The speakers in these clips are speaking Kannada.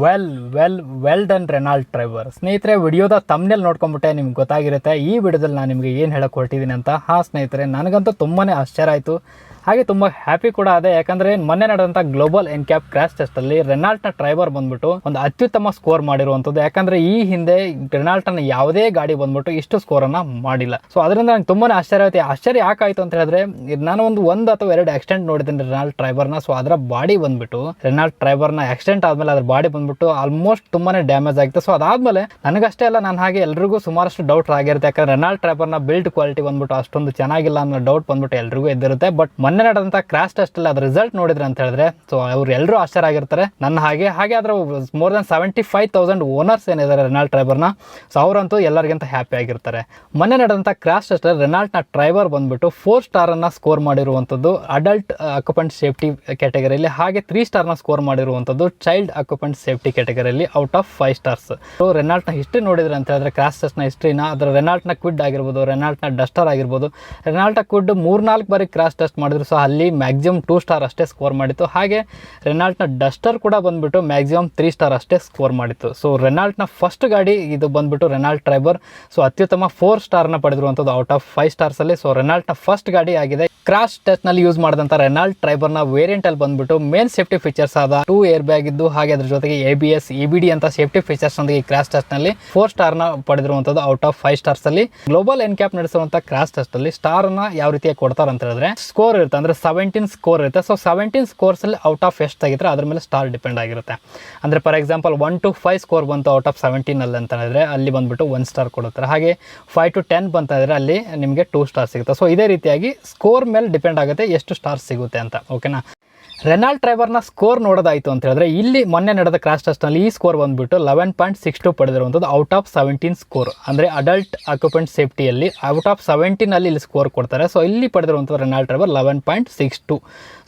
Well done Renault Triber. ಸ್ನೇಹಿತರೆ, ವಿಡಿಯೋದ ತಮ್ನೇಲ್ ನೋಡ್ಕೊಂಬಿಟ್ಟೆ ನಿಮ್ಗೆ ಗೊತ್ತಾಗಿರುತ್ತೆ ಈ ವಿಡಿಯೋದಲ್ಲಿ ನಾನು ನಿಮಗೆ ಏನು ಹೇಳಕ್ಕೆ ಹೊರಟಿದ್ದೀನಿ ಅಂತ. ಸ್ನೇಹಿತರೆ, ನನಗಂತೂ ತುಂಬಾ ಆಶ್ಚರ್ಯ ಆಯಿತು, ಹಾಗೆ ತುಂಬ ಹ್ಯಾಪಿ ಕೂಡ ಇದೆ. ಯಾಕಂದರೆ ಮೊನ್ನೆ ನಡೆದಂಥ ಗ್ಲೋಬಲ್ NCAP ಕ್ರ್ಯಾಶ್ ಟೆಸ್ಟಲ್ಲಿ ರೆನಾಲ್ಟ್ನ ಟ್ರೈಬರ್ ಬಂದ್ಬಿಟ್ಟು ಒಂದು ಅತ್ಯುತ್ತಮ ಸ್ಕೋರ್ ಮಾಡಿರುವಂಥದ್ದು. ಯಾಕಂದರೆ ಈ ಹಿಂದೆ ರೆನಾಲ್ಟ್ನ ಯಾವುದೇ ಗಾಡಿ ಬಂದ್ಬಿಟ್ಟು ಇಷ್ಟು ಸ್ಕೋರನ್ನು ಮಾಡಿಲ್ಲ. ಸೊ ಅದರಿಂದ ನನಗೆ ತುಂಬಾ ಆಶ್ಚರ್ಯ ಆಯಿತು. ಆಶ್ಚರ್ಯ ಯಾಕಾಯಿತು ಅಂತ ಹೇಳಿದ್ರೆ, ನಾನು ಒಂದು ಅಥವಾ ಎರಡು ಆಕ್ಸಿಡೆಂಟ್ ನೋಡಿದ್ದೀನಿ ರೆನಾಲ್ಟ್ ಟ್ರೈಬರ್ನ. ಸೊ ಅದರ ಬಾಡಿ ಬಂದ್ಬಿಟ್ಟು ರೆನಾಲ್ಟ್ ಟ್ರೈಬರ್ನ ಆಕ್ಸಿಡೆಂಟ್ ಆದಮೇಲೆ ಅದ್ರ ಬಾಡಿ ಬಂದ್ಬಿಟ್ಟು ಆಲ್ಮೋಸ್ಟ್ ತುಂಬಾ ಡ್ಯಾಮೇಜ್ ಆಗಿತ್ತು. ಸೊ ಅದಾದಮೇಲೆ ನನಗಷ್ಟೇ ಅಲ್ಲ, ನಾನು ಹಾಗೆ ಎಲ್ರಿಗೂ ಸುಮಾರಷ್ಟು ಡೌಟ್ ಆಗಿರುತ್ತೆ. ಯಾಕಂದರೆ ರೆನಾಲ್ಟ್ ಟ್ರೈಬರ್ನ ಬಿಲ್ಡ್ ಕ್ವಾಲಿಟಿ ಬಂದ್ಬಿಟ್ಟು ಅಷ್ಟೊಂದು ಚೆನ್ನಾಗಿಲ್ಲ ಅನ್ನೋ ಡೌಟ್ ಬಂದ್ಬಿಟ್ಟು ಎಲ್ರಿಗೂ ಎದ್ದಿರುತ್ತೆ. ಬಟ್ ಮೊನ್ನೆ ನಡೆದಂಥ ಕ್ರ್ಯಾಶ್ ಟೆಸ್ಟಲ್ಲಿ ಅದ್ರ ರಿಸಲ್ಟ್ ನೋಡಿದ್ರೆ ಅಂತ ಹೇಳಿದ್ರೆ, ಸೊ ಅವ್ರು ಎಲ್ಲರೂ ಆಶ್ಚರ್ಯ ಆಗಿರ್ತಾರೆ ನನ್ನ ಹಾಗೆ. ಅದರ ಮೋರ್ ದನ್ 75,000 ಓನರ್ಸ್ ಏನಿದ್ದಾರೆ ರೆನಾಲ್ಟ್ ಟ್ರೈಬರ್ನ, ಸೊ ಅವರಂತೂ ಎಲ್ಲರಿಗಿಂತ ಹ್ಯಾಪಿ ಆಗಿರ್ತಾರೆ. ಮೊನ್ನೆ ನಡೆದಂಥ ಕ್ರ್ಯಾಶ್ ಟೆಸ್ಟಲ್ಲಿ ರೆನಾಲ್ಟ್ನ ಟ್ರೈಬರ್ ಬಂದ್ಬಿಟ್ಟು 4 ಸ್ಟಾರನ್ನು ಸ್ಕೋರ್ ಮಾಡಿರುವಂಥದ್ದು ಅಡಲ್ಟ್ ಅಕ್ಯುಪೆಂಟ್ ಸೇಫ್ಟಿ ಕ್ಯಾಟಗರಿಯಲ್ಲಿ, ಹಾಗೆ 3 ಸ್ಟಾರ್ನ ಸ್ಕೋರ್ ಮಾಡಿರುವಂಥದ್ದು ಚೈಲ್ಡ್ ಅಕ್ಯುಪೆಂಟ್ ಸೇಫ್ಟಿ ಕ್ಯಾಟಗರಿಯಲ್ಲಿ ಔಟ್ ಆಫ್ 5 ಸ್ಟಾರ್ಸ್. ಸೊ ರೆನಾಲ್ಟ್ನ ಹಿಸ್ಟ್ರಿ ನೋಡಿದ್ರೆ ಅಂತ ಹೇಳಿದ್ರೆ, ಕ್ರ್ಯಾಶ್ ಟೆಸ್ಟ್ನ ಹಿಸ್ಟ್ರಿನ, ಅದರ ರೆನಾಲ್ಟ್ನ ಕ್ವಿಡ್ ಆಗಿರ್ಬೋದು, ರೆನಾಲ್ಟ್ನ ಡಸ್ಟರ್ ಆಗಿರ್ಬೋದು. ರೆನಾಲ್ಟ್ನ ಕ್ವಿಡ್ 3-4 ಬಾರಿ ಕ್ರ್ಯಾಶ್ ಟೆಸ್ಟ್ ಮಾಡಿದ್ರು, ಸೊ ಅಲ್ಲಿ ಮ್ಯಾಕ್ಸಿಮಮ್ 2 ಸ್ಟಾರ್ ಅಷ್ಟೇ ಸ್ಕೋರ್ ಮಾಡಿತ್ತು. ಹಾಗೆ ರೆನಾಲ್ಟ್ನ ಡಸ್ಟರ್ ಕೂಡ ಬಂದ್ಬಿಟ್ಟು ಮ್ಯಾಕ್ಸಿಮಮ್ 3 ಸ್ಟಾರ್ ಅಷ್ಟೇ ಸ್ಕೋರ್ ಮಾಡಿತ್ತು. ಸೊ ರೆನಾಲ್ಟ್ನ ಫಸ್ಟ್ ಗಾಡಿ ಇದು ಬಂದ್ಬಿಟ್ಟು ರೆನಾಲ್ಟ್ ಟ್ರೈಬರ್. ಸೊ ಅತ್ಯುತ್ತಮ 4 ಸ್ಟಾರ್ನ ಪಡೆದಿರುವಂಥದ್ದು ಔಟ್ ಆಫ್ 5 ಸ್ಟಾರ್ಸಲ್ಲಿ. ಸೊ ರೆನಾಲ್ಟ್ನ ಫಸ್ಟ್ ಗಾಡಿ ಆಗಿದೆ. ಕ್ರಾಶ್ ಟೆಸ್ಟ್ನಲ್ಲಿ ಯೂಸ್ ಮಾಡಿದಂಥ ರೆನಾಲ್ಟ್ ಟ್ರೈಬರ್ನ ವೇರಿಯಂಟಲ್ಲಿ ಬಂದ್ಬಿಟ್ಟು ಮೇನ್ ಸೇಫ್ಟಿ ಫೀಚರ್ಸ್ ಆದ 2 ಏರ್ ಬ್ಯಾಗ್ ಇದ್ದು, ಹಾಗೆ ಅದ್ರ ಜೊತೆಗೆ ABS EBD ಅಂತ ಸೇಫ್ಟಿ ಫೀಚರ್ಸ್ ನೊಂದಿಗೆ ಕ್ರಾಶ್ ಟೆಸ್ಟ್ನಲ್ಲಿ 4 ಸ್ಟಾರ್ನ ಪಡೆದಿರುವಂಥದ್ದು ಔಟ್ ಆಫ್ 5 ಸ್ಟಾರ್ಸಲ್ಲಿ. ಗ್ಲೋಬಲ್ NCAP ನಡೆಸುವಂಥ ಕ್ರಾಶ್ ಟೆಸ್ಟಲ್ಲಿ ಸ್ಟಾರ್ನ ಯಾವ ರೀತಿಯಾಗಿ ಕೊಡ್ತಾರೆ ಅಂತ ಹೇಳಿದ್ರೆ, ಸ್ಕೋರ್ ಇರುತ್ತೆ, ಅಂದರೆ 17 ಸ್ಕೋರ್ ಇರುತ್ತೆ. ಸೊ 17 ಸ್ಕೋರ್ಸಲ್ಲಿ ಔಟ್ ಆಫ್ ಎಷ್ಟು ತೆಗಿದ್ರೆ ಅದ್ರ ಮೇಲೆ ಸ್ಟಾರ್ ಡಿಪೆಂಡ್ ಆಗಿರುತ್ತೆ. ಅಂದರೆ ಫಾರ್ ಎಕ್ಸಾಂಪಲ್ 1 to 5 ಸ್ಕೋರ್ ಬಂತು ಔಟ್ ಆಫ್ 17 ಅಂತ ಹೇಳಿದ್ರೆ ಅಲ್ಲಿ ಬಂದ್ಬಿಟ್ಟು 1 ಸ್ಟಾರ್ ಕೊಡುತ್ತಾರೆ. ಹಾಗೆ 5 to 10 ಬಂತ ಇದ್ರೆ ಅಲ್ಲಿ ನಿಮಗೆ 2 ಸ್ಟಾರ್ ಸಿಗುತ್ತೆ. ಸೊ ಇದೇ ರೀತಿಯಾಗಿ ಸ್ಕೋರ್ ಮೇಲೆ ಡಿಪೆಂಡ್ ಆಗುತ್ತೆ ಎಷ್ಟು ಸ್ಟಾರ್ ಸಿಗುತ್ತೆ ಅಂತ. ಓಕೆನಾ. ರೆನಾಲ್ಟ್ ಟ್ರೈಬರ್ನ ಸ್ಕೋರ್ ನೋಡೋದಾಯಿತು ಅಂತ ಹೇಳಿದ್ರೆ, ಇಲ್ಲಿ ಮೊನ್ನೆ ನಡೆದ ಕ್ರಾಶ್ ಟೆಸ್ಟ್ನಲ್ಲಿ ಈ ಸ್ಕೋರ್ ಬಂದುಬಿಟ್ಟು 11.62 ಪಡೆದಿರುವಂಥದ್ದು ಔಟ್ ಆಫ್ 17 ಸ್ಕೋರ್. ಅಂದರೆ ಅಡಲ್ಟ್ ಅಕ್ಯುಪೆಂಟ್ ಸೇಫ್ಟಿಯಲ್ಲಿ ಔಟ್ ಆಫ್ 17 ಇಲ್ಲಿ ಸ್ಕೋರ್ ಕೊಡ್ತಾರೆ. ಸೊ ಇಲ್ಲಿ ಪಡೆದಿರುವಂಥದ್ದು ರೆನಾಲ್ಟ್ ಟ್ರೈಬರ್ 11.62.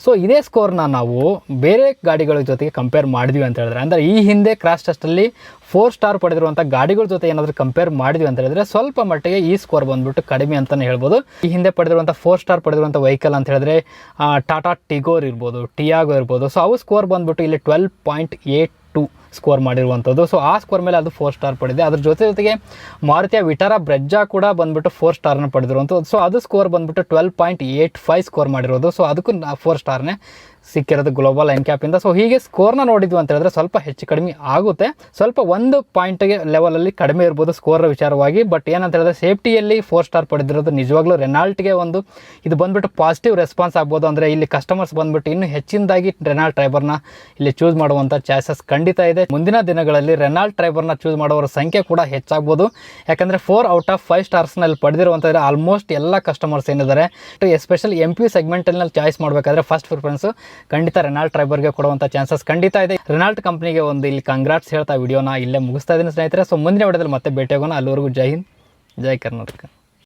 ಸೊ ಇದೇ ಸ್ಕೋರ್ನ ನಾವು ಬೇರೆ ಗಾಡಿಗಳ ಜೊತೆಗೆ ಕಂಪೇರ್ ಮಾಡಿದ್ವಿ ಅಂತ ಹೇಳಿದ್ರೆ, ಅಂದರೆ ಈ ಹಿಂದೆ ಕ್ರಾಶ್ ಟೆಸ್ಟಲ್ಲಿ 4 ಸ್ಟಾರ್ ಪಡೆದಿರುವಂಥ ಗಾಡಿಗಳ ಜೊತೆ ಏನಾದರೂ ಕಂಪೇರ್ ಮಾಡಿದ್ವಿ ಅಂತ ಹೇಳಿದ್ರೆ ಸ್ವಲ್ಪ ಮಟ್ಟಿಗೆ ಈ ಸ್ಕೋರ್ ಬಂದ್ಬಿಟ್ಟು ಕಡಿಮೆ ಅಂತಲೇ ಹೇಳ್ಬೋದು. ಈ ಹಿಂದೆ ಪಡೆದಿರುವಂಥ 4 ಸ್ಟಾರ್ ಪಡೆದಿರುವಂಥ ವೆಹಿಕಲ್ ಅಂತ ಹೇಳಿದ್ರೆ ಟಾಟಾ ಟಿಗೋರ್ ಇರ್ಬೋದು, ಟಿಯಾಗೋ ಇರ್ಬೋದು. ಸೊ ಅವು ಸ್ಕೋರ್ ಬಂದ್ಬಿಟ್ಟು ಇಲ್ಲಿ 12.82 ಸ್ಕೋರ್ ಮಾಡಿರುವಂಥದ್ದು. ಸೊ ಆ ಸ್ಕೋರ್ ಮೇಲೆ ಅದು 4 ಸ್ಟಾರ್ ಪಡೆದಿದೆ. ಅದ್ರ ಜೊತೆಗೆ ಮಾರುತಿಯ ವಿಟಾರಾ ಬ್ರೆಜ್ಜಾ ಕೂಡ ಬಂದ್ಬಿಟ್ಟು 4 ಸ್ಟಾರ್ನ ಪಡೆದಿರುವಂಥದ್ದು. ಸೊ ಅದು ಸ್ಕೋರ್ ಬಂದ್ಬಿಟ್ಟು 12.85 ಸ್ಕೋರ್ ಮಾಡಿರೋದು. ಸೊ ಅದಕ್ಕೂ 4 ಸ್ಟಾರ್ನೇ ಸಿಕ್ಕಿರೋದು ಗ್ಲೋಬಲ್ NCAP ಇಂದ. ಸೊ ಹೀಗೆ ಸ್ಕೋರ್ನ ನೋಡಿದ್ವಿ ಅಂತ ಹೇಳಿದ್ರೆ ಸ್ವಲ್ಪ ಹೆಚ್ಚು ಕಡಿಮೆ ಆಗುತ್ತೆ, ಸ್ವಲ್ಪ 1 ಪಾಯಿಂಟ್ಗೆ ಲೆವೆಲಲ್ಲಿ ಕಡಿಮೆ ಇರ್ಬೋದು ಸ್ಕೋರ್ ವಿಚಾರವಾಗಿ. ಬಟ್ ಏನಂತ ಹೇಳಿದ್ರೆ, ಸೇಫ್ಟಿಯಲ್ಲಿ 4 ಸ್ಟಾರ್ ಪಡೆದಿರೋದು ನಿಜವಾಗ್ಲೂ ರೆನಾಲ್ಟ್ಗೆ ಒಂದು ಇದು ಬಂದ್ಬಿಟ್ಟು ಪಾಸಿಟಿವ್ ರೆಸ್ಪಾನ್ಸ್ ಆಗ್ಬೋದು. ಅಂದರೆ ಇಲ್ಲಿ ಕಸ್ಟಮರ್ಸ್ ಬಂದ್ಬಿಟ್ಟು ಇನ್ನೂ ಹೆಚ್ಚಿನದಾಗಿ ರೆನಾಲ್ಟ್ ಟ್ರೈಬರ್ನ ಇಲ್ಲಿ ಚೂಸ್ ಮಾಡುವಂಥ ಚಾನ್ಸಸ್ ಖಂಡಿತ ಇದೆ. ಮುಂದಿನ ದಿನಗಳಲ್ಲಿ ರೆನಾಲ್ಟ್ ಟ್ರೈಬರ್ನ ಚೂಸ್ ಮಾಡೋರ ಸಂಖ್ಯೆ ಕೂಡ ಹೆಚ್ಚಾಗ್ಬೋದು. ಯಾಕಂದರೆ 4 ಔಟ್ ಆಫ್ 5 ಸ್ಟಾರ್ಸ್ನಲ್ಲಿ ಪಡೆದಿರುವಂಥದ್ದು ಆಲ್ಮೋಸ್ಟ್ ಎಲ್ಲ ಕಸ್ಟಮರ್ಸ್ ಏನಿದ್ದಾರೆ, ಎಸ್ಪೆಷಲಿ MP ಸೆಗ್ಮೆಂಟಲ್ಲಿ ಚಾಯ್ಸ್ ಮಾಡಬೇಕಾದ್ರೆ ಫಸ್ಟ್ ಪ್ರಿಫರೆನ್ಸು ಖಂಡಿತ ರೆನಾಲ್ಟ್ ಟ್ರೈಬರ್ಗೆ ಕೊಡುವಂಥ ಚಾನ್ಸಸ್ ಖಂಡಿತ ಇದೆ. ರೆನಾಲ್ಟ್ ಕಂಪ್ನಿಗೆ ಒಂದು ಇಲ್ಲಿ ಕಂಗ್ರಾಟ್ಸ್ ಹೇಳ್ತಾ ವಿಡಿಯೋನ ಇಲ್ಲೇ ಮುಗಿಸ್ತಾ ಇದ್ದೀನಿ ಸ್ನೇಹಿತರೆ. ಸೊ ಮುಂದಿನ ವಿಡಿಯೋದಲ್ಲಿ ಮತ್ತೆ ಭೇಟಿಯಾಗೋಣ. ಅಲ್ಲಿವರೆಗೂ ಜೈ ಹಿಂದ್, ಜೈ ಕರ್ನಾಟಕ.